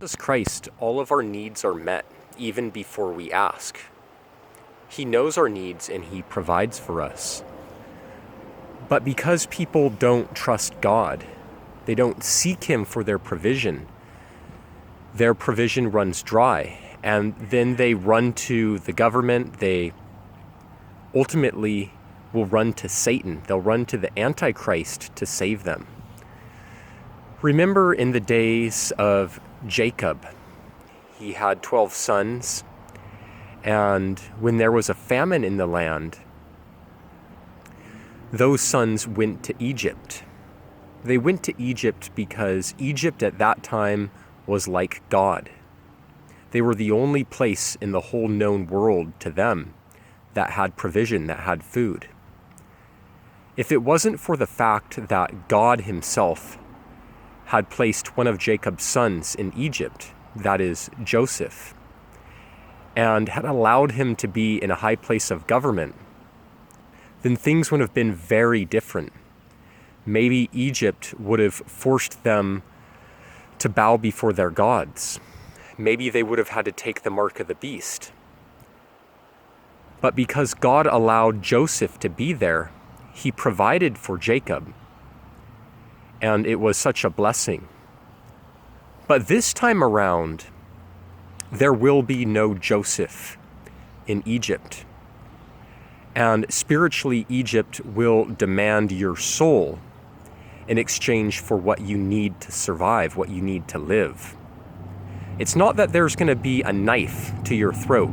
Jesus Christ, all of our needs are met even before we ask. He knows our needs and He provides for us. But because people don't trust God, they don't seek Him for their provision runs dry. And then they run to the government. They ultimately will run to Satan. They'll run to the antichrist to save them. Remember in the days of Jacob, he had 12 sons, and when there was a famine in the land, those sons went to Egypt. They went to Egypt because Egypt at that time was like God. They were the only place in the whole known world to them that had provision, that had food. If it wasn't for the fact that God Himself had placed one of Jacob's sons in Egypt, that is Joseph, and had allowed him to be in a high place of government, then things would have been very different. Maybe Egypt would have forced them to bow before their gods. Maybe they would have had to take the mark of the beast. But because God allowed Joseph to be there, He provided for Jacob. And it was such a blessing. But this time around, there will be no Joseph in Egypt. And spiritually, Egypt will demand your soul in exchange for what you need to survive, what you need to live. It's not that there's going to be a knife to your throat.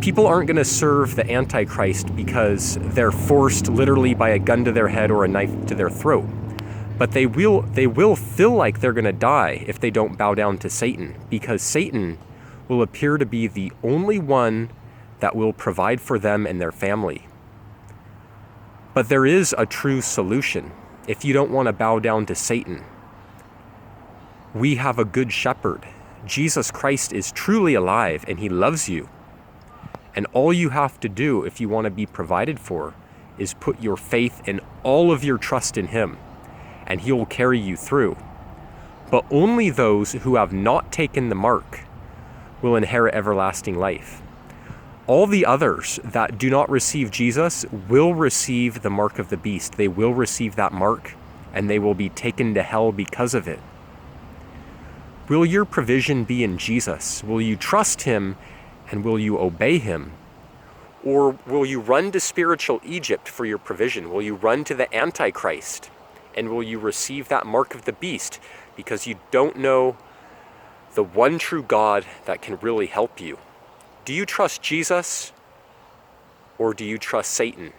People aren't going to serve the Antichrist because they're forced literally by a gun to their head or a knife to their throat. But they will feel like they're going to die if they don't bow down to Satan, because Satan will appear to be the only one that will provide for them and their family. But there is a true solution if you don't want to bow down to Satan. We have a good shepherd. Jesus Christ is truly alive and He loves you. And all you have to do if you want to be provided for is put your faith and all of your trust in Him, and He will carry you through. But only those who have not taken the mark will inherit everlasting life. All the others that do not receive Jesus will receive the mark of the beast. They will receive that mark, and they will be taken to hell because of it. Will your provision be in Jesus? Will you trust Him, and will you obey Him? Or will you run to spiritual Egypt for your provision? Will you run to the Antichrist? And will you receive that mark of the beast because you don't know the one true God that can really help you? Do you trust Jesus, or do you trust Satan?